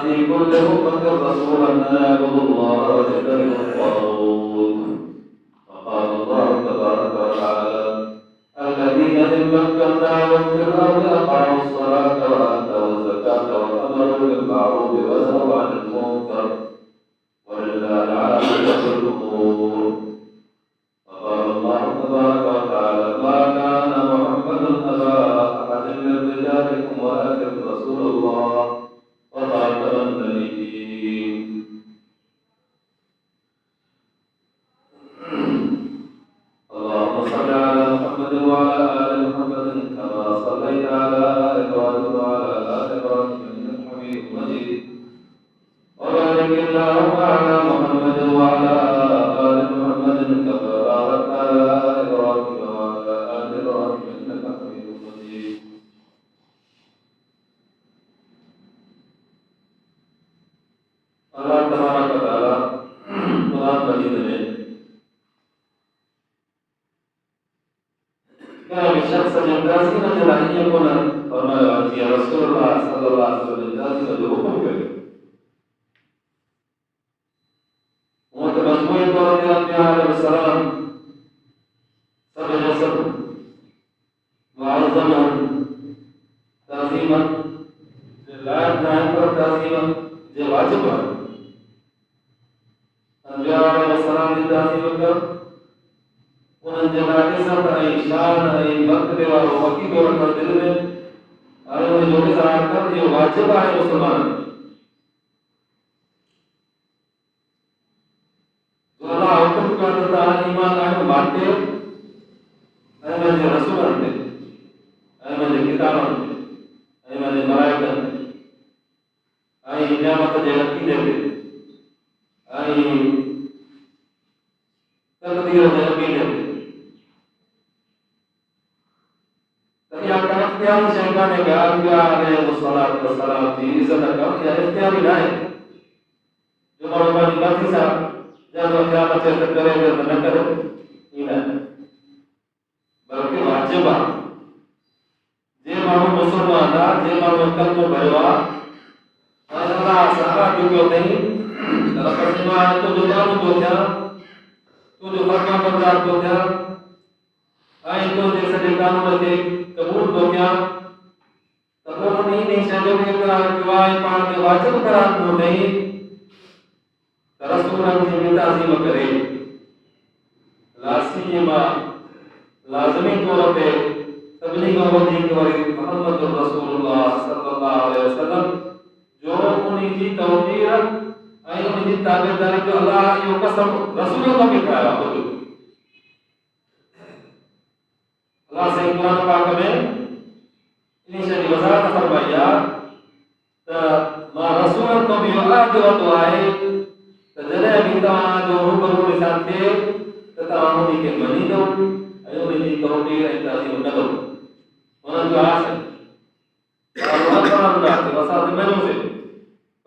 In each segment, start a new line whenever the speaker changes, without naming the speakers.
في كل أمة رسولا أن يعبدوا الله واجتنبوا الطاغوت. وقال الله تبارك وتعالى: الذين إن مكناهم في الأرض أقاموا الصلاة وآتوا الزكاة وأمروا بالمعروف ونهوا عن المنكر ولله عاقبة الأمور. وقال الله تبارك وتعالى: ما كان محمد أبا أحد من رجالكم ولكن رسول الله وخاتم النبيين. اللهم صل على محمد وعلى آل محمد كما صليت على آل إبراهيم وعلى آل إبراهيم إنك حميد مجيد. وبارك اللهم على محمد وعلى آل محمد كما باركت على آل إبراهيم وعلى آل إبراهيم إنك حميد مجيد. الله تبارك وتعالى قرآن مجيد में كان شخص جنداسي نجل أن يكون فرمى يا رسول الله صلى الله عليه وسلم جنداسي نجل حكم करे मजमूई तौर पे अंबिया अलैहिस्सलाम सब नसब मुअज़्ज़मन ताज़ीमन लायक नाम पर ताज़ीमन जे वाजिब है अंबिया अलैहिस्सलाम जी ताज़ीम कर उन्हनि जे लाइ इज़त ऐं शान ऐं मर्तबे वारो वक़ीफ़ो रखण दिलि में ऐं उन जो इज़हार करणु इहो वाजिब आहे मुस्लमाननि अल्लाह हुकुम करता है ईमान आयो बाटे ऐं मुंहिंजे रसूलनि ते ऐं मुंहिंजे किताबनि ते ऐं मुंहिंजे मलाइकनि ते ऐं क़यामत जे अक़ीदे ते ऐं तक़दीर जे अक़ीदे ते त इहा का इख़्तियारी शइ कान्हे कि अंबिया अलैहिस्सलातु वस्सलाम जी इज़त करणु इहा इख़्तियारी न आहे जो माण्हू पंहिंजी मर्ज़ी सां जब क़यामत से करेंगे तो न करो ईना बल्कि वाजिब है जे माण्हू मुसलमान आहे जे माण्हू कलमो भरियो आहे ऐं अल्लाह सहारा चुकियो अथई त रखंदो आहे तुंहिंजो क़ानून थो थिया तुंहिंजो फर्माबरदार थो थिया ऐं तुंहिंजे सॼे क़ानून खे क़बूल थो कयां त पोइ उन शइ जो बि इक़रार कयो आहे पाण खे वाजिब करार ॾिनो अथई रसूलनि जी ताज़ीम करे लाज़मी तौर ते सभिनी खां वधीक वरी मुहम्मद रसूलुल्लाह सल्लल्लाहु अलैहि वसल्लम जो उन्ही जी तौक़ीर ऐं उन्ही जी ताबेदारी जो अल्लाह इहो कसम रसूल खां बि करायो आहे अल्लाह सही क़ुरान पाक में इन शइ जी वज़ाहत फरमाई आहे त मां रसूलनि खां बि इहो अहद वरितो आहे जॾहिं बि तव्हांजो रूबरू सां थिए त तव्हां उन खे मञींदो ऐं उन जी तौक़ीर ऐं ताज़ीम कंदो उन्हनि जो आस असां मञोसीं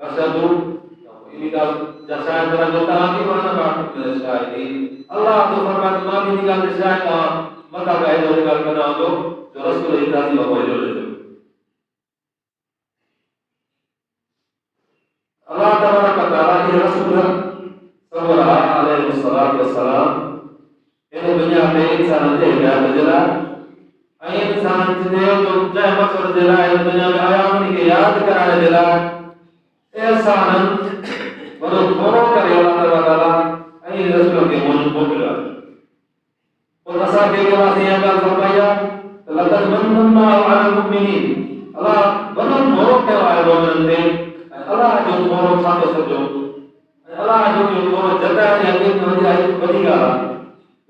अशहदु इन ॻाल्हि जा शाहिद रहंदो तव्हां बि माना शाहिदी अल्लाह तो फरमाए मां बि इन ॻाल्हि ते शाहिद आहियां मथां का हेॾो ॻाल्हि कंदा हूंदो जो रसूल जी ताज़ीम मुंहिंजो लिखियो अल्लाह तबारक व तआला ये रसूल सल्लल्लाहु अलैहि वसल्लम इन दुनिया में इंसान जे हिदायत जे लाइ ऐं इंसान जे जो जंहिं मक़सद जे लाइ इन दुनिया में आया उन खे यादि कराइण जे लाइ एहसाननि वॾो थोरो करे अल्लाह तआला ऐं रसूल खे मोकिलियो आहे पोइ असांखे इहा ॻाल्हि फरमाई आहे त लक़द मन्न अल्लाहु अलल मुमिनीन अल्लाह वॾो थोरो कयो आहे मोमिननि ते अल्लाह जो थोरो छा थो सघो अल्लाह जो थोरो जताइण जी हक़ीक़त वॾी ॻाल्हि आहे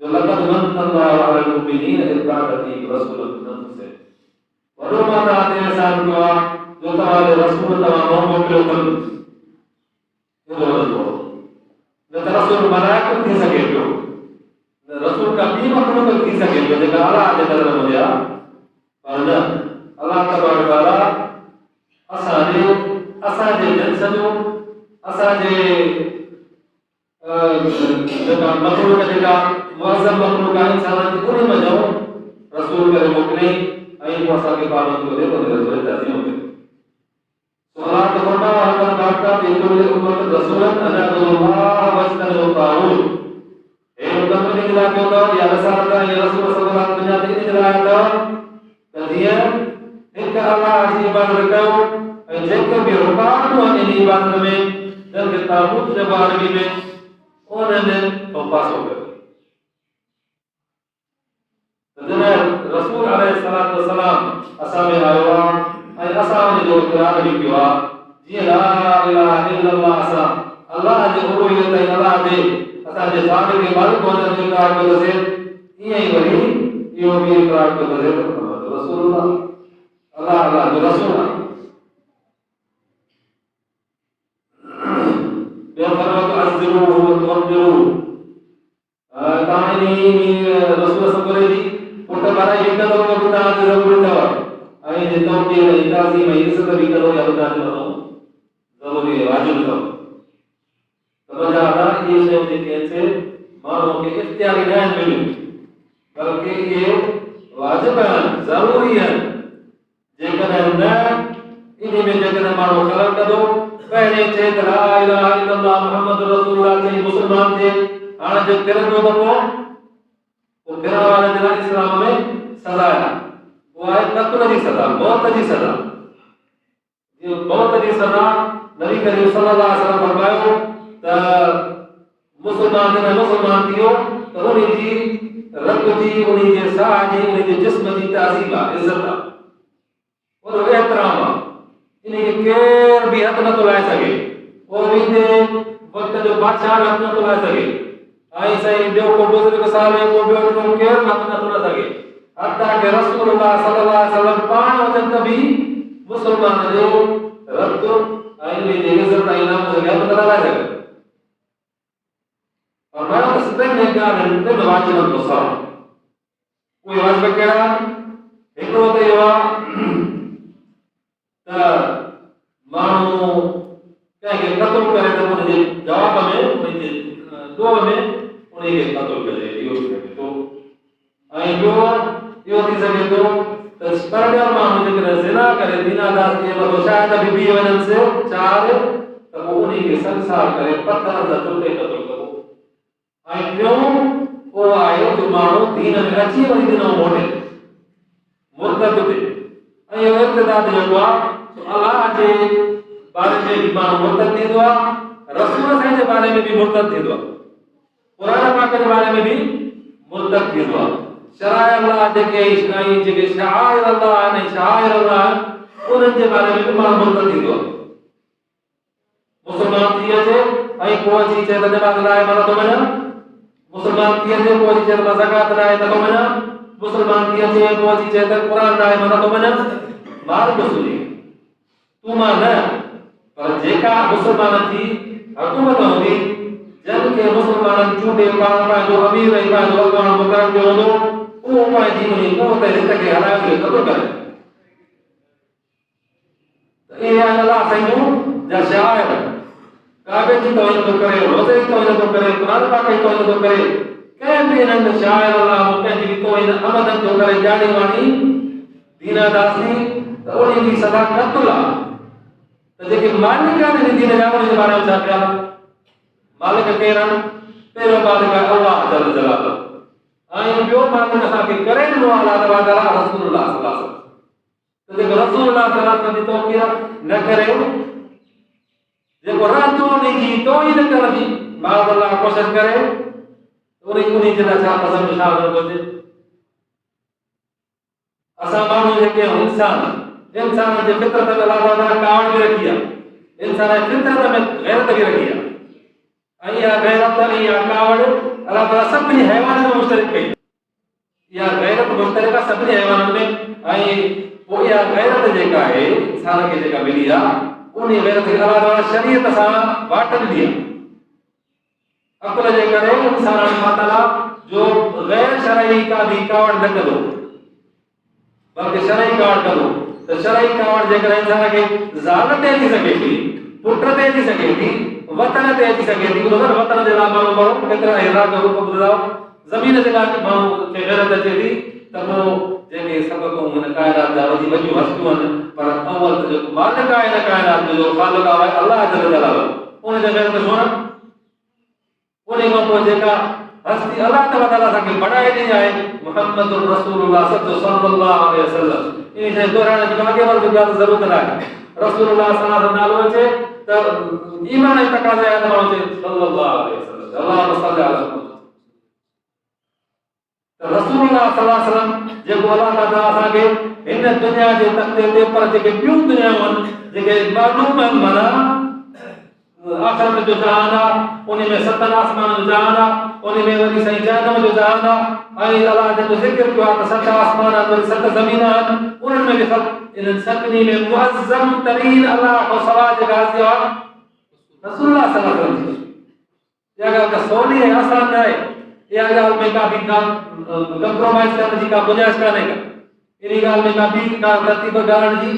जो लक़द मन्न अल्लाहु अलल मुमिनीन इज़ बअथ फीहिम रसूलन मिन अनफुसिहिम वॾो मां तव्हां ते एहसान कयो आहे जो तव्हांजो रसूल तव्हां मोकिलियो अथनि एॾो वॾो न त रसूल मलाइक थी सघे पियो न रसूल का ॿी मख़लूक़ थी सघे पियो जेका अल्लाह जे दर में हुजे पर न अल्लाह तबारक व तआला असांजे जिन्स जो असांजे जेका मखलूक जेका मुअज़्ज़म मखलूक आहे इंसाननि जी उन में जो रसूल करे मोकिले ऐं पोइ असांखे पाबंद करे पोइ रसूल ताज़ीम करे सो अल्लाह तो फरमाया बाता फी कुल्लि उम्मतिन रसूलन अन अब्दुल्लाह वस्तनु ताऊद ए उम्मत ने निकला क्यों था या रसालता या रसूल सल्लल्लाहु अलैहि वसल्लम ने निकला था कदिया एक अल्लाह की इबादत करो और जेके भी रुकावट हो इन इबादत में जब के ताऊद के बारे में उन्होंने तौबा हो गई तदने रसूल अलैहिस्सलातु वस्सलाम असामे आयो ऐं असां जो इक़रार बि कयो आहे जीअं ला इलाहा इल्लल्लाह असां अल्लाह जे उलूहियत ऐं अल्लाह जे असांजे ज़ात खे मालिक हुजण जो इक़रार कयोसीं ईअं ई वरी इहो बि इक़रार कयोसीं त रसूलुल्लाह अल्लाह अल्लाह जो रसूल आहे ॿियो फरमायो अज़्ज़िरूहु व तुवक़्क़िरूहु तव्हां इन रसूल सल्लल्लाहु अलैहि पुट बारा हिकु दफ़ो बि तव्हांखे ज़रूरी अथव ऐं जितो के ताज़ीम ऐं इज़त बि करो या तव्हांजे मथां ज़रूरी वाजिब अथव तव्हांजा अदा इहे शयूं जेके आहिनि माण्हूअ खे इख़्तियारी न आहिनि मिलियूं बल्कि इहे वाजिब आहिनि ज़रूरी आहिनि जेकॾहिं न इन में जेकॾहिं माण्हू ख़लल कंदो पहिरें चए त ला इलाहा इल्लल्लाह मुहम्मद रसूलुल्लाह चई मुस्लमान थिए हाणे जो फिरंदो त पोइ फिरण वारे जे लाइ इस्लाम में सज़ा आहे वो है कत्ल की सजा मौत की सजा ये मौत की सजा नबी करीम सल्लल्लाहु अलैहि वसल्लम फरमायो त मुसलमान ने मुसलमान थियो तो उन्हीं जी रग जी उन्हीं जे साह जी उन्हीं जे जिस्म जी ताज़ीम आहे इज्जत आहे और एहतराम आहे इन्हीं के केर भी हथ न तो लाए सके वो भी दे वक्त जो बादशाह हथ न तो लाए सके आई सही ॿियो को बुजुर्ग साले को ॿियो को केर हथ न तो ला सके हत्ता के रसूलुल्लाह सल्लल्लाहु अलैहि वसल्लम पाण वचन भी मुसलमान जो रब ऐं उन्हीं जी इज्जत ऐं नाम जो हथ न लाए सके और मैं तो सत्य में ॻाल्हि ते वाजिब तो सब कोई वाजिब कहिड़ा हिकिड़ो त इहो आहे त माण्हू कंहिंखे क़त्ल करे त उनजे जवाब में उनजे दोह में उनखे क़त्ल करे इहो थी सघे थो ऐं ॿियो इहो थी सघे थो त परॾियल माण्हू जेकॾहिं ज़िना करे दीनादास खे मथो शायद बि बीह वञनि से चार त पोइ उनखे संसार करे पत्थर सां चुटे क़त्ल कबो ऐं टियों उहो आहे त माण्हू दीन में अची वरी दीन मोटे मुर्तद थिए ऐं इहो इर्तिदाद जेको आहे अल्लाह जे बारे में भी माण्हू मुर्तद थींदो आहे रसूल साईं जे बारे में भी मुर्तद थींदो आहे क़ुरान पाक जे बारे में भी मुर्तद थींदो आहे शराय अल्लाह जेके शाइर अल्लाह आहिनि शाइर अल्लाह उन्हनि जे बारे में भी माण्हू मुर्तद थींदो आहे मुसलमान थी अचे ऐं पोइ अची चए त नमाज़ लाइ मां नथो वञा मुसलमान थी अचे पोइ अची चए त मां ज़कात लाइ नथो वञा मुसलमान थी अचे पोइ अची चए त क़ुरान लाइ मां नथो वञा माल वसूली तू मां न पर जेका मुसलमान जी हुकूमत हूंदी जन के मुसलमान चूंडे पाण पंहिंजो अमीर ऐं पंहिंजो अॻवान मुक़ररु कयो हूंदो उहो पंहिंजी उन क़ौत हित खे हलाए करे क़त्ल करे त इहे आहिनि अलाह साईं जा शाइर काबे जी तौहीन थो करे रोज़े जी तौहीन थो करे क़ुरान पाक जी तौहीन थो करे कंहिं बि इन्हनि शाइर अलाह कंहिंजी बि तौहीन अमदन थो करे ॼाणी वाणी दीनादासी त उन्हीं जी सज़ा क़त्ल आहे त जेके मालिक आहिनि इन दीन जा उन्हनि जे बारे में छा कया मालिक केरु आहिनि पहिरियों मालिक आहे अल्लाह जल जलालुहु ऐं ॿियो मालिक असांखे करे ॾिनो आहे अलाह तबारक रसूलुल्लाह सल्लल्लाहु अलैहि वसल्लम त जेको रसूलुल्लाह सल्लल्लाहु अलैहि वसल्लम जी तौक़ीर न करे जेको रातो उन्हीं जी तौहीन करण जी माज़ अल्लाह कोशिशि करे उन्हीं जे लाइ छा पसंदि छा न घुरिजे असां माण्हू जेके इंसान जे फितरत में अल्लाह ताला कावड़ भी रखी आहे इंसान जी फितरत में गैरत भी रखी आहे ऐं इहा गैरत ऐं इहा कावड़ अल्लाह ताला सभिनी हैवाननि में मुश्तरक कई इहा गैरत मुश्तरक आहे सभिनी हैवाननि में ऐं पोइ इहा गैरत जेका आहे इंसान खे जेका मिली आहे उन गैरत खे अल्लाह ताला शरीयत सां वाट ॾिनी आहे अकुल जे करे इंसान अल्लाह ताला जो गैर शरई का भी कावड़ न कंदो बल्कि शरई कावड़ कंदो त शरई कावड़ जेकर इंसान खे ज़ाल ते अची सघे थी पुट ते अची सघे थी वतन ते अची सघे थी उन वतन जे लाइ माण्हू केतिरा इलाक़ रूप ॿुधायो ज़मीन जे लाइ माण्हू खे गैरत अचे थी त त पोइ जेके सबक़ हुन काइनात जा वॾी वॾियूं हस्तियूं आहिनि पर अव्वल त जेको मालिक आहे हिन काइनात जो ख़ालिक आहे अलाह जल जलालो उन जे बग़ैर त छो न उन खां पोइ जेका हस्ती अलाह ताला असांखे बढ़ाए ॾिनी आहे मुहम्मद रसूलुल्लाह सल्लल्लाहु अलैहि वसल्लम इन खे दोहराइण जी आगे वारी ॻाल्हि ज़रूरत न आहे रसूलुल्लाह सल्लल्लाहु अलैहि वसल्लम नालो अचे त ईमान जी तक़ाज़ा आहे त माण्हू चए सल्लल्लाहु अलैहि वसल्लम अल्लाह सल्लल्लाहु अलैहि वसल्लम रसूलुल्लाह सल्लल्लाहु अलैहि वसल्लम जेको अल्लाह ताला असांखे हिन दुनिया जे तख़्ते ते पर जेके ॿियूं दुनियाऊं आहिनि जेके मालूम आहिनि माना आख़िरत जो जहान आहे उन में सतन आसमान जो जहान आहे उन में वरी साईं जहन्नम जो जहान आहे ऐं अल्लाह जेको ज़िक्र कयो आहे त सत आसमान आहिनि वरी सत ज़मीन आहिनि उन्हनि में बि फ़र्क़ु इन्हनि सभिनी में मुअज़्ज़म तरीन अल्लाह खां सवाइ जेका हस्ती आहे रसूलुल्लाह सल्लल्लाहु अलैहि वसल्लम इहा ॻाल्हि का सवली ऐं आसान न आहे इहा ॻाल्हि में का बि कंप्रोमाइज़ करण जी का गुंजाइश कान्हे का इन ॻाल्हि में का बि का तरतीब करण जी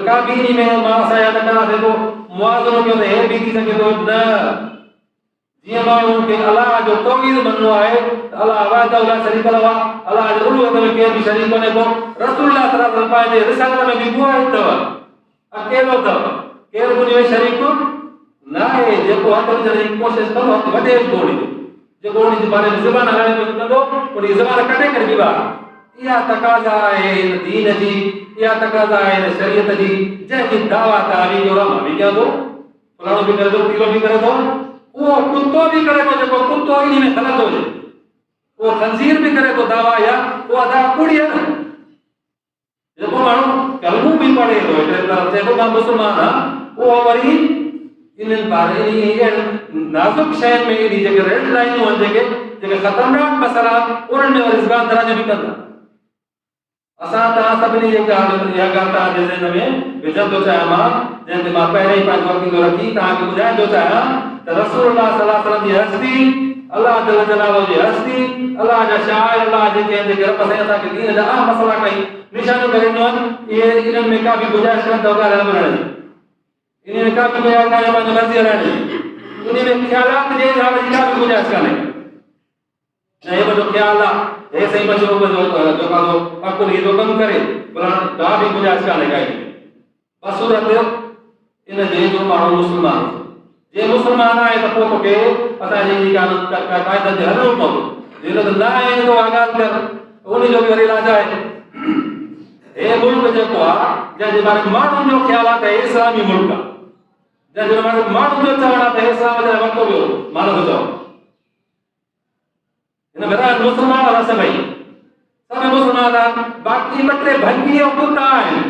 का बि इन में मां असां या न करां थो मुआज़नो कयो त हे बि थी सघे थो न जीअं माण्हू खे अलाह जो तौहीद मञिणो आहे त अलाह वहदहु ला शरीक लहु आहे अलाह जे उलूहियत में केर बि शरीक कोन्हे को रसूलुल्लाह सल्लल्लाहु अलैहि वसल्लम पंहिंजे रिसालत में बि मुआहिद अथव अकेलो अथव केर बि उन में शरीक न आहे जेको हथ विझण जी कोशिशि कंदो हथ वॾे कोन्हे जेको उन जे बारे में ज़बान हलाइण जो कंदो उन जी ज़बान कटे करे बीबा इहा तक़ाज़ा आहे हिन दीन जी इहा तक़ाज़ा आहे हिन शरीयत जी जंहिंजी दावा तारी जो मां बि कयां थो फलाणो बि करे थो पीलो बि करे थो उहो कुतो बि करे थो जेको कुतो इन में ग़लति हुजे उहो ख़ंज़ीर बि करे थो दावा या उहा दावा कूड़ी आहे न जेको माण्हू कलमू बि पढ़े थो हिकिड़े तरफ़ जेको मां मुस्लमान आहे उहो वरी इन्हनि बारे में नाज़ुक शयुनि में एॾी जेके रेड लाइनूं आहिनि जेके ख़तरनाक मसइला उन्हनि में वरी ज़बान दराज बि कंदा असां तव्हां सभिनी जे इहा ॻाल्हि तव्हांजे ज़हन में विझंदो चाहियां मां जंहिंते मां पहिरियों ई पंहिंजो अक़ीदो रखी तव्हांखे ॿुधाईंदो चाहियां त रसूलुल्लाह सल्लल्लाहु अलैहि वसल्लम जी हस्ती अल्लाह जल जलालो जी हस्ती अल्लाह जा शाइर अल्लाह जेके रब साईं असांखे दीन जा आम मसइला कई निशानियूं करे ॾिनो आहिनि इहे इन्हनि में का बि गुंजाइश कान अथव ॻाल्हि ॿुधण जी इन में का बि गुंजाइश कान्हे पंहिंजी मर्ज़ी हलाइण जी उन में ख़्यालात जे इज़हार जी का बि गुंजाइश कान्हे न हे मुंहिंजो ख़्यालु आहे हे साईं मुंहिंजो जेका अकुल ईदो कमु करे का बि गुंजाइश कान्हे काई बसूरत इन जे जो माण्हू मुस्लमान जे मुस्लमान आहे त पोइ तोखे असांजे क़ाइदनि ते हलणो पवंदो जेको त न आहे तो ॻाल्हि कर उन जो बि वरी इलाज आहे हे मुल्क जेको आहे जंहिंजे बारे में माण्हुनि जो ख़्यालु आहे त इस्लामी मुल्क आहे जंहिंजे बारे में माण्हुनि जो चवणु आहे त इस्लाम जे वरितो वियो माण्हू थो चओ हिन में मुस्लमान आहे सभई सभई मुस्लमान बाक़ी ॿ टे भंगी ऐं कुता आहिनि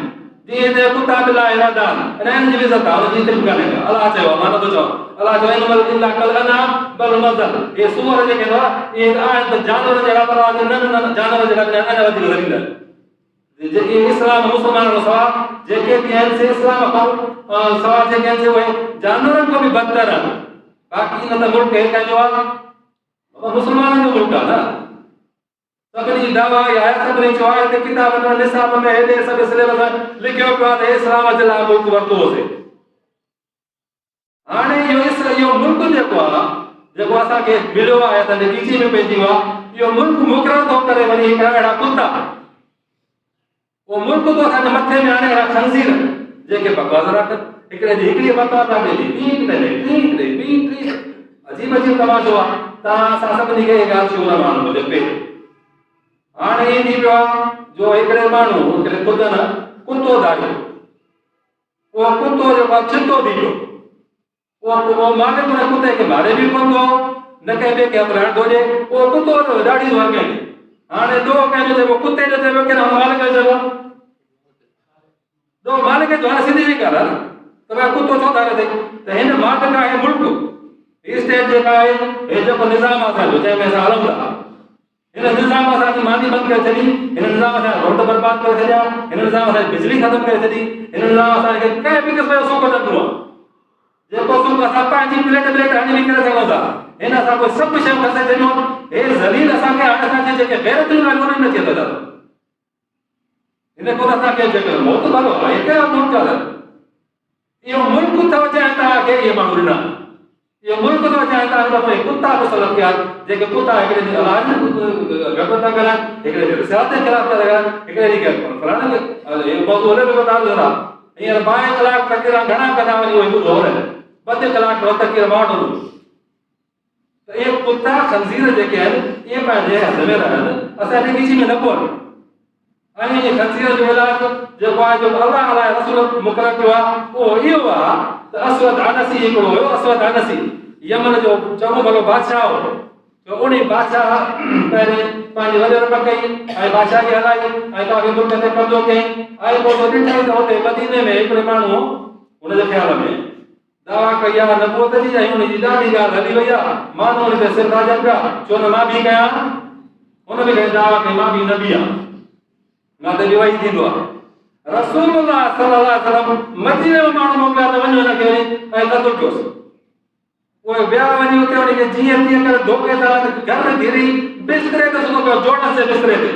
जीअं त कुता बिला इरादा इन्हनि जी बि इज़त आहे उनजी इज़त कान्हे का अलाह चयो मां नथो चवां अलाह चयो इनमल इल्ला कल अनाम बल मज़ल हे सूअर जेके अथव इहे आहिनि त जानवर जहिड़ा पर न जानवर जहिड़ा अञा वधीक ज़लील जेके इस्लाम मुस्लमान खां सवाइ जेके बि आहिनि से इस्लाम खां सवाइ जेके आहिनि से उहे जानवरनि खां बि बदतर आहिनि बाक़ी इन त मुल्क हे कंहिंजो आहे मुस्लमाननि जो मुल्क आहे न सभिनी जी दावा इहा आहे सभिनी चयो आहे त किताब में निसाब में हेॾे सभु सिलेबस में लिखियो पियो आहे त इस्लाम जे लाइ मुल्क वरितो होसीं हाणे इहो मुल्क जेको आहे जेको असांखे मिलियो आहे असांजे नीची में पइजी वियो आहे इहो मुल्क मुक़ररु थो करे वञी हिकिड़ा अहिड़ा कुता उहो मुल्क थो असांजे मथे में हाणे अहिड़ा ख़ंज़ीर जेके बकवास रखनि हिकिड़ी बकवास ॾे अजीब अजीब तमाशो आहे तव्हां असां सभिनी खे इहा ॻाल्हि छो न माण्हू हुजे पे हाणे ईअं थी पियो आहे जो हिकिड़े माण्हू हिकिड़े ख़ुदि न कुतो धारियो उहो कुतो जेको आहे छितो थी पियो उहो मालिक हुन कुते खे मारे बि कोन थो न कंहिं ॿिए खे अपराइण थो ॾिए उहो कुतो ॾाढी थो अॻे हाणे ॾोह कंहिंजो चइबो कुते जो चइबो की न मालिक जो चइबो ॾोह मालिक जो हाणे सिंधी जी ॻाल्हि आहे न त भई कुतो छो धारे अथई त हिन मालिक आहे मुल्क हीअ स्टेट जेका आहे हे जेको निज़ाम आहे असांजो जंहिंमें असां हलूं था हिन निज़ाम असांजी मानी बंदि करे छॾी हिन निज़ाम असांजा रोड बर्बाद करे छॾिया हिन निज़ाम असांजी बिजली ख़तमु करे छॾी हिन निज़ाम असांखे कंहिं बि क़िस्म जो सुख न ॾिनो आहे जेको सुख असां पंहिंजी प्लेट हणी बि करे सघूं था हिन असां कोई सभु शयूं खसे छॾियूं हे ज़लील असांखे हाणे असांजे जेके ग़ैरतूं आहिनि उन्हनि में थिए थो हिन कोन असांखे जेके मौत भलो आहे कहिड़ो मुल्क आहे इहो मुल्क अथव जंहिं तव्हांखे इहे माण्हू ॾिना ये मुल्क तो चाहे तो कुत्ता मुसलत के जेके कुत्ता एकड़े दी आवाज गड़बड़ था करा एकड़े रिसात के खिलाफ था करा एकड़े दी के फलाने ये बहुत ओले पे बता दो ना ये 12 कलाक तक घणा कदा वनी वो बुध हो रहे 12 कलाक वक्त के माण्हू तो ये कुत्ता खंजीर जेके हैं ये पंहिंजे हद में रहन असा ने किसी में न बोल अनि ये खंजीर जो इलाज जो जो अल्लाह अल्लाह रसूल मुकरर किया वो इहो आ असवद अनसी हिकिड़ो हुयो असवद अनसी यमन जो चङो भलो बादशाह हो तो उन बादशाह पहिरें पंहिंजी वॾेरप कई ऐं बादशाही हलाई ऐं काफ़ी मुल्क ते कब्ज़ो कई ऐं पोइ तो ॾिठई त हुते मदीने में हिकिड़े माण्हू हुनजे ख़्याल में दावा कई आहे नबूअत जी ऐं हुनजी ॾाढी ॻाल्हि हली वई आहे माण्हू हुन ते सिर राजनि पिया छो न मां बि कयां हुन बि कई दावा कई मां बि नबी आहियां मां त बि वही थींदो आहे रसूलुल्लाह सल्लल्लाहु अलैहि वसल्लम मदीने में माण्हू मोकिलिया त वञो न कयो ऐं क़त्ल कयोसि उहे विया वञी उते वञी करे जीअं तीअं करे धोखे सां घर में घिरी बिस्तरे ते सुम्हो पियो जोड़ से बिस्तरे ते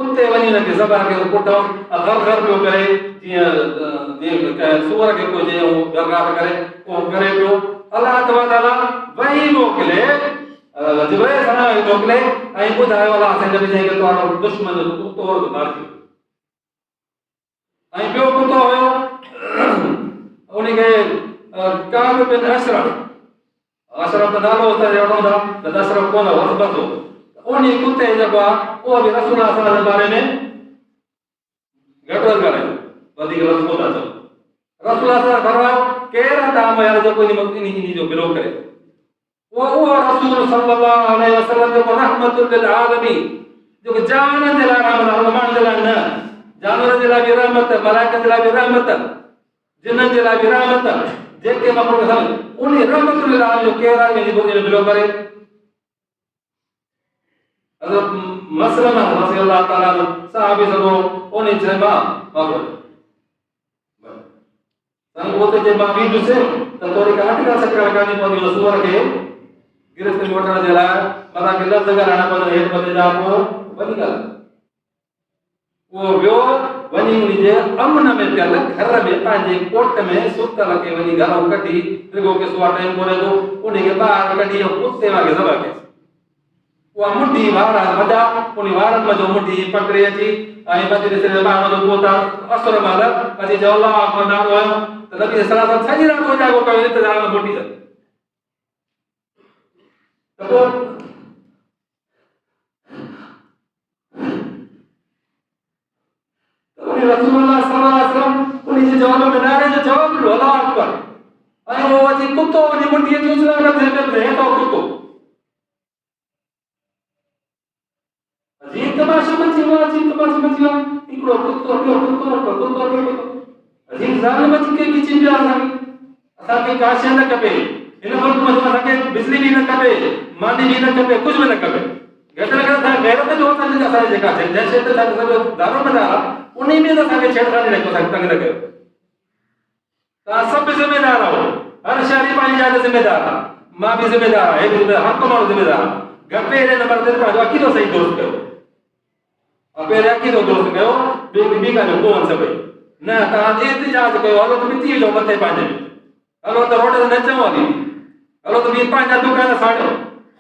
उते वञी हुनखे ज़बर खे पुटो घर घर पियो करे जीअं सूअर खे कोई जीअं दरगाह करे उहो करे पियो अलाह तआला वही मोकिले जिब्राइल सलाम मोकिले ऐं ॿुधायो अलाह साईं नबी साईं खे तव्हांजो दुश्मन कुतो मारियो ऐं ॿियो कुतो हुयो उनखे काब बिन अशरफ अशरफ त नालो उते वठूं था त अशरफ कोन हो बस हो उन कुते जेको आहे उहो बि रसूल अल्लाह जे बारे में घटि वधि ॻाल्हायो वधीक लफ़्ज़ कोन था चओ रसूल अल्लाह फरमायो कहिड़ा ताम यार जेको इन जो विरोध करे उहो रसूल सल्लल्लाहु अलैहि वसल्लम जेको रहमतुल लिल आलमीन जेको जान जे लाइ रहमत माण्हुनि जे लाइ न जानवर जे लाइ भी रहमत मलाइकनि जे लाइ भी रहमत जिन्ननि जे लाइ भी रहमत जेके मखलूक समझ उन रहमत लिल आलमीन जो केरा जी बुनी में बिलो करे हज़रत मसलमा रज़ी अल्लाह ताला सहाबी सगो उन जे मां बोल संग होते जे मां भी दुसे त तोरी का आटिका सकरा कानी पवंदी सूअर खे गिरफ्त में वठण जे लाइ मथा खे लफ़्ज़ ॻाल्हाइणा पवंदा हेठि मथे जा पोइ वॾी ॻाल्हि वो वियो वनी उनजे अमन में पियल घर में पंहिंजे कोट में सुतल के वनी घरों कढी रिगो के सुआ टाइम कोने तो उनके ॿाहिरि कढी कुत्ते वांगे ज़बह कयसि उहा मुंडी वारा वॾा उन वारनि में जो मुंडी पकड़े अची ऐं मजलिस जे ॿाहिरि जो पोता असर महिल अची चयो अल्लाह अकबर नालो आयो त नबी सल्लल्लाहु अलैहि वसल्लम सॼी राति जाॻो कयो इंतज़ार में मोटी त पोइ रसूलुल्लाह सल्लल्लाहु अलैहि वसल्लम उन जे जवाब में नारे जो जवाब ॾिनो अल्लाह अकबर ऐं वो अची कुतो वञी मुंडीअ जो उछला करे रहे तो कुतो अजीब तमाशो मची वियो हिकिड़ो कुतो अजीब ज़ालिम अची के किची पिया असांखे का शइ न खपे हिन मुल्क में असांखे बिजली भी न खपे मानी भी न खपे कुछ भी न खपे घटि में घटि गैरत जो असांजे जेका जंहिं शइ ते सॼो दारोमदार आहे उन में तो साके छेड़खानी रखो साके तंग न कयो ता सब जिम्मेदार हो हर शहरी पानी जाने जिम्मेदार है मां भी जिम्मेदार है एक हक मानो जिम्मेदार गपे रे नंबर ते पाजो अकीदो सही दोस्त कयो अपे रे अकीदो दोस्त कयो बी का जो कोन सब न ता एहतिजाज कयो हलो तो मिटी जो मथे पाजे हलो तो रोड ते नचो वाली हलो तो बी पांजा दुकान साड़ो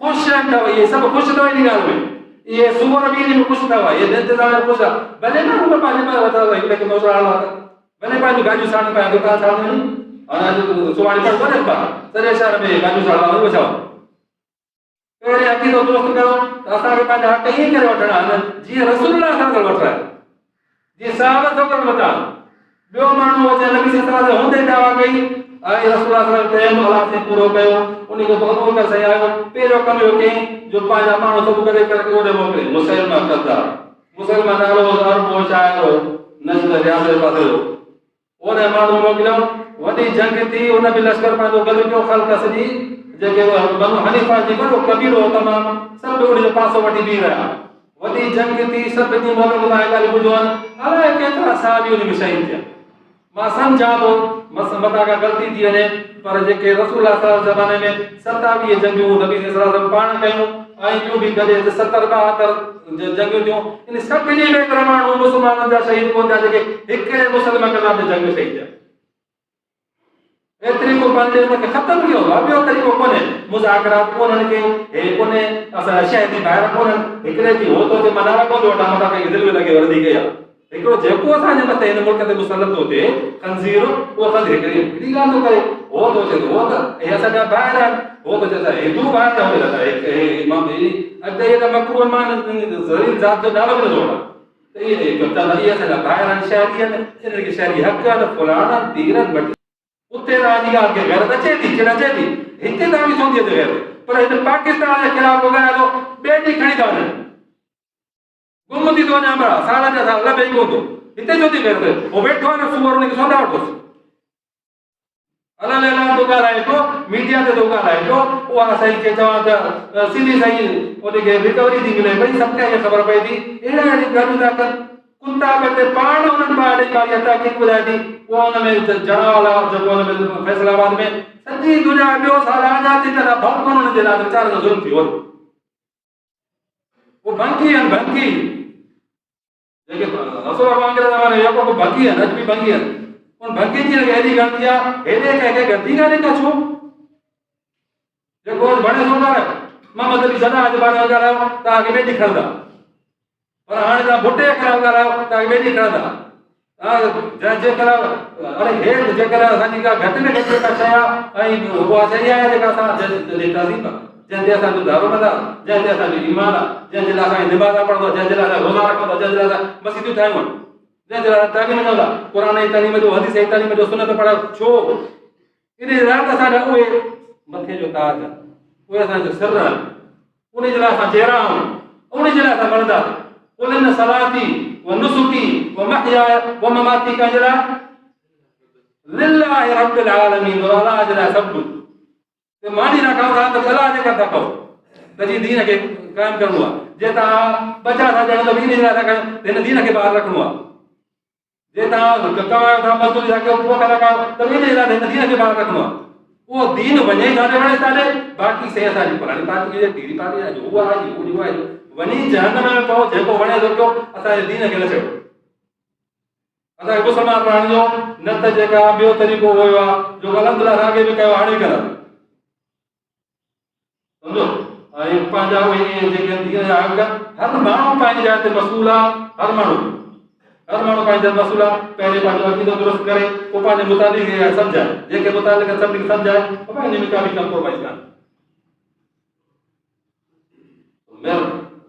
खुश रहंदा ये सब खुश तो इन गाल में ये सुवर भी नहीं खुश था ये इंतजार खुश भले ना ऊपर पानी में बता भाई लेकिन मौसम हाल होता भले पानी गाजू साण पे दुकान साण नहीं और सुवानी पर बने बा सरे शहर में गाजू साण में बचाओ पेरे अकीदो दोस्त करो असा के पांजा कहीं करे वठना जी रसूलुल्लाह सल्लल्लाहु अलैहि वसल्लम जी साहब तो कर बता बियो मानू अचे नबी सल्लल्लाहु अलैहि वसल्लम होंदे दावा कई आई रसूलुल्लाह सल्लल्लाहु अलैहि वसल्लम अल्लाह से पूरो कयो उनी को तो कर सही आयो पेरो कम हो के जो पांजा मानू सब करे करके ओडे मोकले मुसलमान करता मुसलमान नालो और पहुंचायो नजर रियाज पासे ओने मानू मोकलो वडी जंग थी उन भी लश्कर पांजो गल पियो खल्क सजी जेके बनु हनीफा जी बड़ो कबीरो तमाम सब उन जो पासो वठी भी रहा वडी जंग थी सब दी मोलो बुलाए गाली बुझवन अरे केतरा साहबी उन में शहीद थे मां समझा तो मता का गलती थी वने पर जेके रसूलुल्लाह सल्लल्लाहु अलैहि जमाने में 27 जंगू नबी सल्लल्लाहु अलैहि वसल्लम पाण कयो आई क्यों भी गले 70 72 जंगू जो इन सब ने में प्रमाण मुसलमानन जा शहीद कोन जा जेके एकड़े मुसलमान के नाम जंग शहीद ए तरीक़ो पंहिंजे उनखे ख़तमु कयो आहे। ॿियो तरीक़ो कोन्हे, मुज़ाकरात कोन्हनि के, हे कोन्हे असां शइ जी ॿाहिरि कोन्हनि, हिकिड़े ॾींहुं हो थो थिए मां नाला कोन थो वठां, मथां कंहिंखे दिलि में लॻे वधीक आहे हिकिड़ो जेको असांजे मथे हिन मुल्क ते मुसलत थो थिए खंज़ीर, उहो खंज़ीर हिकिड़ी ॻाल्हि थो करे, हो थो थिए हो त हे असांजा ॿाहिरि आहिनि, हो थो चए त हिंदू ॿाहिरि अॻिते त मकरूह मां ज़लील ज़ात जो नालो बि नथो वठां त इहे इहे असांजा ॿाहिरि आहिनि, शहरी आहिनि, इन्हनि खे शहरी हक़ आहिनि, फलाणा तीरनि बटी उते तव्हांजी ॻाल्हि खे गैरत अचे थी, चिड़ अचे थी, हिते तव्हांजी सोंदी अचे गैरत, पर हिन पाकिस्तान जे ख़िलाफ़ ॻाल्हाए थो, ॿिए ॾींहुं खणी था वञनि, गुम थी थो वञा भला, साल जा साल लभे ई कोन थो, हिते छो थी गैरत, उहो वेठो आहे न सूअर, हुनखे सौदा वठोसि, अलॻि अलॻि थो ॻाल्हाए पियो, मीडिया ते थो ॻाल्हाए पियो, उहा सही खे चवां त सिधी सही उनखे रिकवरी थी मिले पई, सभु कंहिंखे ख़बर पए थी, अहिड़ा अहिड़ी ॻाल्हियूं था कनि, कुताब ते पाण उन्हनि ॿार ॾेई तहक़ीक़ ॿुधाए थी, उहा हुन में जड़ावाला जेको हुन में फैसलाबाद में सॼी दुनिया ॿियो साल आज़ाद थी करे भॻवान हुननि जे लाइ वीचारनि जो ज़ुल्म थी वियो, वो भंगी आहिनि, भंगी जेके रसूल वांगुरु ज़माने जो को भंगी आहिनि, अॼु बि भंगी आहिनि, उन भंगी जी हेॾी गणती आहे, हेॾे कंहिंखे गणती कान्हे का छो जेको बणे थो ॻाल्हायो, मोहम्मद अली ज़ना जे बारे में ॻाल्हायो तव्हांखे ॿिए ॾींहुं खणंदा, पर हाणे तव्हां भुटे जे ख़िलाफ़ ॻाल्हायो तव्हांखे ॿिए ॾींहुं खणंदा, जेकर अरे हे जेकर असांजी का घटि में घटि जेका शइ आहे ऐं उहा शइ आहे जेका असां तहज़ीब आहे, जंहिंते असांजो दारोमदार, जंहिंते असांजो ईमान आहे, जंहिंजे लाइ असांखे निमाज़ पढ़ंदो आहे, जंहिंजे लाइ असां रोज़ा रखंदो आहे, जंहिंजे लाइ असां मस्जिदूं ठाहियूं आहिनि, जंहिंजे लाइ तालीम ॾियूं था, क़ुर जी तालीम जो, हदीस जी तालीम जो, सुन्नत पढ़ायो, छो इन जे लाइ असांजा उहे मथे जो ताज आहे, उहे असांजो सिर आहिनि, उन जे लाइ असां चहिरा आहियूं, उन जे लाइ असां मरंदासीं, उन सलाती व नुसुकी व महयाय व ममाती कंहिंजे लाइ लिल्लाहि रब्बिल आलमीन, अलाह जे लाइ सभु कुझु मानी न कयो था त अलाह जे करे था कयो, तॾहिं दीन खे क़ाइमु करिणो आहे, जे तव्हां बचा था ॼणो त इन जे लाइ था कयो त हिन दीन खे ॿाहिरि रखिणो आहे, जे तव्हां कमायो था मज़दूरी था कयो पोइ था कयो त इन जे लाइ हिन दीन खे ॿाहिरि रखिणो आहे, उहो दीन वञे काॾे वणे काॾे, बाक़ी शइ असांजी पुराणी पार्टी आहे, टीरी पार्टी आहे, उहा आहे उहो आहे, वञी जहन्नम में पओ, जेको वणे थो कयो, असांजे दीन खे न चयो, असांखे मुस्लमान रहण जो न त जेका ॿियो तरीक़ो हुयो आहे जो अल्हम्दुलिल्लाह अॻे बि कयो हाणे कयो सम्झो, ऐं पंहिंजा उहे जेके दीन जा हक़, हर माण्हू पंहिंजी जाइ ते मसूल आहे, हर माण्हू पंहिंजे मसूल आहे, पहिरियों पंहिंजो अक़ीदो दुरुस्त करे, पोइ पंहिंजे मुताबिक़ सम्झाए, जेके मुताबिक़ सभिनी खे सम्झाए, पोइ पंहिंजे में का बि कंप्रोमाइज़ कान्हे,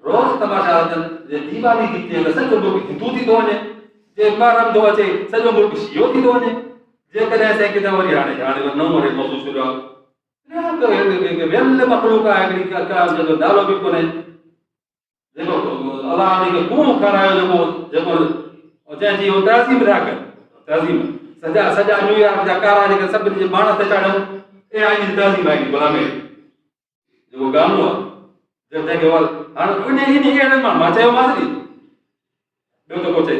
रोज़ तमाशा अचनि, जे दीवाली थी थिए त सॼो मुल्क हिंदू थी थो वञे, जे मुहर्रम थो अचे सॼो मुल्क शियो थी थो वञे, जेकॾहिं असां किथे वरी हाणे नओं वरी मौज़ू शुरू आहे, वेल मखलूक आहे हिकिड़ी जेको नालो बि कोन्हे, जेको अलाह उनखे खून खारायो, जेको जंहिंजी उहो तहज़ीम था कनि, तहज़ीम सॼा न्यूयॉर्क जा कारा जेके सभिनी जे माण्हू ते चाढ़ियो, AI जी तहज़ीम आहे गुलामी जेको गानो आहे, जंहिंखे हाणे इन मां चयोमांसि नी, ॿियो त को चए,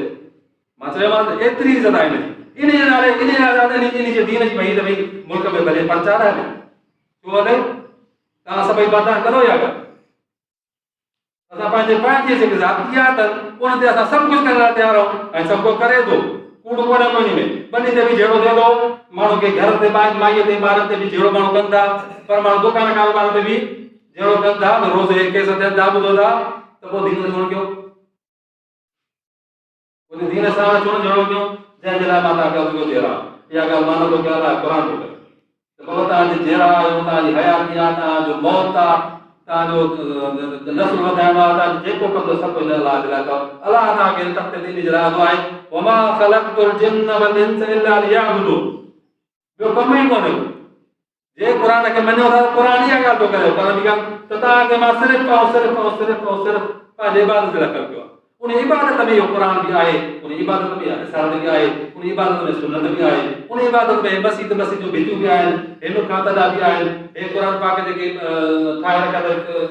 मां चयोमांसि एतिरी इज़त आहे हिनजी, इन जे नाले इन जे दीन जी भई त भई मुल्क में भले प्रचार आहे, छो हले तव्हां सभई बर्दाश्त करो या कर, असां पंहिंजे जेके ज़ातियात उन ते असां सभु कुझु करण लाइ तयारु आहियूं, ऐं सभु को करे थो, कूड़ कोन्हे कोई में, ॿनी ते बि जहिड़ो थिए थो, माण्हू खे घर ते माईअ ते ॿारनि ते बि जहिड़ो माण्हू कनि था, पर माण्हू दुकान कारोबार ते बि जहिड़ो कनि था, रोज़ केस थियनि था, ॿुधो था, त पोइ दीन छो कयो, उन दीन सां छो जहिड़ो कयो, जंहिंजे लाइ मां तव्हांखे अर्ज़ु कयो, इहा ॻाल्हि मां नथो कयां, क़ुर थो करे, त पोइ तव्हांजी जहिड़ा आहियो, तव्हांजी हयाती आहे, तव्हांजो मौत आहे, तव्हांजो नस्ल वधाइणो आहे, तव्हां जेको कंदो सभु हिन अलाह जे लाइ कयो, अलाह तव्हांखे तख़्त ते इन जे लाइ आंदो आहे, वमा ख़लक़तुल जिन्न वल इंस इल्ला लियअबुदून, ॿियो कमु ई कोन्हे, जे क़ुर खे मञो था क़ुर इहा ॻाल्हि थो करे, पर ॿी ॻाल्हि त तव्हांखे मां सिर्फ़ु पंहिंजे इबादत लाइ कयो आहे, उन इबादत में इहो क़ुर बि आहे, उन इबादत में रिसालत बि आहे, उन इबादत में सुन्नत बि आहे, उन इबादत में मस्जिद जूं भितियूं बि आहिनि, हिन खां तॾा बि आहिनि, हे क़ुर पाक जेके ठाहे रखिया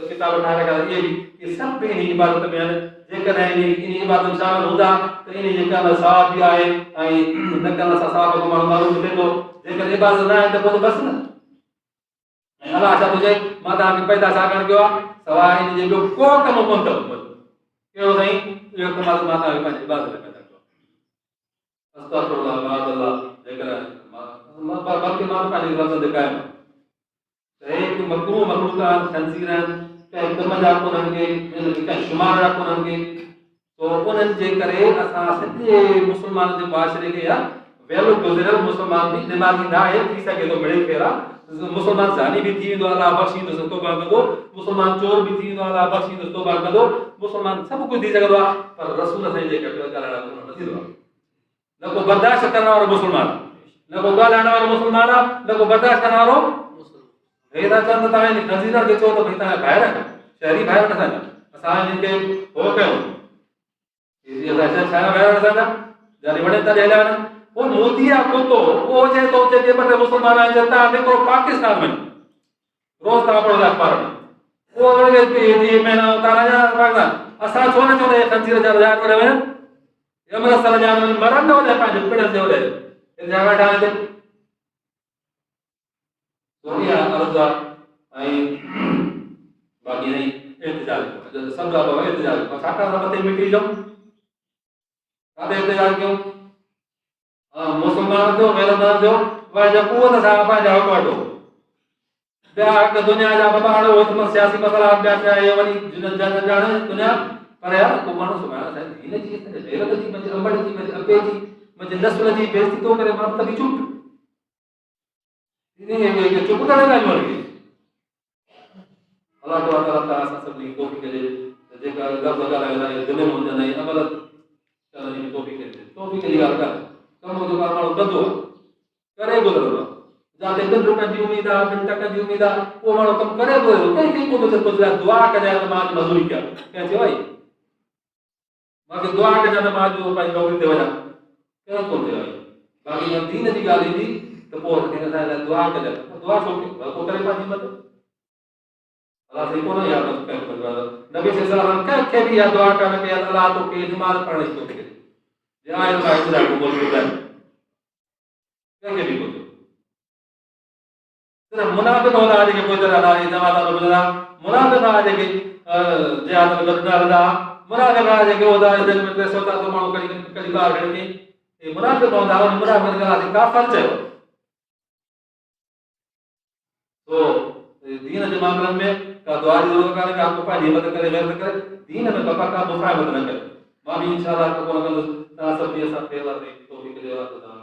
किताब ठाहे रखिया इहे बि, इहे सभु इन इबादत में आहिनि, जेकॾहिं इन इबादत शामिल हूंदा त इन जे करण सवाब बि आहे, ऐं न करण सां सवाब को माण्हू मालूम थिए थो, जेकॾहिं इबादत न आहे त पोइ बसि न, ऐं अलाह छा थो चए, मां तव्हांखे पैदा छा करणु कयो आहे, सवाइ इन जे ॿियो को कमु कोन अथव, कहिड़ो साईं, इहो कमु मां तव्हांखे पंहिंजी इबादत लाइ पैदा कयो आहे, अस्तग़फिरुल्लाह, जेकर बाक़ी मां पंहिंजी लफ़्ज़ ते क़ाइमु आहे त मकरूह मखलूक़ात ख़ंज़ीर कंहिं कम जा कोन्हनि के कंहिं शुमार जा कोन्हनि के तो उन्हनि जे करे असां सॼे मुस्लमान जे मुआशिरे खे या वेल गुज़िरियल मुस्लमान बि दिमाग़ी न आहे थी सघे थो मिड़े फेरा मुस्लमान ज़ानी बि थी वेंदो आहे अलाह बख़्शींदुसि तौबा कंदो मुस्लमान चोर बि थी वेंदो आहे अलाह बख़्शींदुसि तौबा कंदो मुस्लमान सभु कुझु थी सघंदो आहे पर रसूल साईं जे ॻाल्हाइण वारो न थींदो आहे न को बर्दाश्त करण वारो मुस्लमान न को ॻाल्हाइण वारो मुस्लमान आहे न को बर्दाश्त करण वारो हे था चवनि त तव्हां ख़ंज़ीर खे चओ त भई तव्हां ॿाहिरि आहियो शहरी ॿाहिरि न असांजा असां हिन खे हो कयूं छा ॿाहिरि असांजा जाने वॾे तॾहिं हलिया वञनि वो मोदी या कुत्तो वो जे तो जे पर मुसलमान आ जता देखो पाकिस्तान में रोज ता पढ़ो अखबार में वो लगे ये मैंने तारा जा पाकिस्तान असा छोने छोने खंजीर जा जा करे वे यमन सर जा मरन दो दे पाजे पेड़ दे दे जगह डाल दे सोनिया अर्जा आई बाकी नहीं इंतजार जब सब जा इंतजार छाटा मते मिटी जो कादे इंतजार क्यों मुसलमान जो गैरदार जो वह जब कुवत सां पंहिंजा हुकूमतो ॿिया हिकु दुनिया जा बाबा हाणे उहो सियासी मसइला ॿिया क्या ये वरी ॼाणे दुनिया पर यार को माण्हू सुभाणे साईं दीन जी गैरत जी मुंहिंजे अंबड़ जी मुंहिंजे अबे जी मुंहिंजे नस्ल जी बेइज़ती थो करे मां त बि चुप इन चुप करे ॻाल्हियूं वठी अलाह ताला असां सभिनी तौफ़ीक़ ॾे जेका लफ़्ज़ ॻाल्हाईंदा दिलि में हुजनि ऐं अमल करण जी तौफ़ीक़ ॾे तौफ़ीक़ जी ॻाल्हि कान्हे कमो जो माण्हू कंदो करे गुज़रंदो आहे जाते 2 रुपयनि जी उम्मीद आहे 2 टकनि जी उम्मीद आहे उहो माण्हू कमु करे गुज़रंदो कंहिंखे कोन थो कुझु दुआ कजांइ त मां मज़दूरी कयां कंहिं चयो आई मूंखे दुआ कजांइ त मां अॼु पंहिंजी नौकरी ते वञा कंहिं कोन चयो आई बाक़ी दीन जी ॻाल्हि ईंदी त पोइ असां लाइ दुआ कजांइ दुआ छो को करे पंहिंजी मदद अलाह सही कोन यादि कंहिं नबी सल्लल्लाहु अलैहि वसल्लम कंहिंखे बि इहा दुआ कान कई अलाह तोखे नमाज़ पढ़ण जी तौफ़ीक़ ॾे या इल्म इंतज़ार को बोल रहा है क्या भी बोलो सिर्फ मुनाफिक होना है कि कोई तरह ना जमात में बोलना मुनाफिक है कि जिहाद में लड़ना रहा मुनाफिक है कि होदा जंग में पैसा तो मानो कड़ी बार करके ये मुनाफिक होना और मुनाफिक का काफर है तो दीन के मामले में का दुआ की जरूरत है कि आपको पानी मदद करे मेहनत करे दीन में बाबा का मुफाहमत न करे मां भी इंशाल्लाह को सब ये सब फेला से तौफीक दे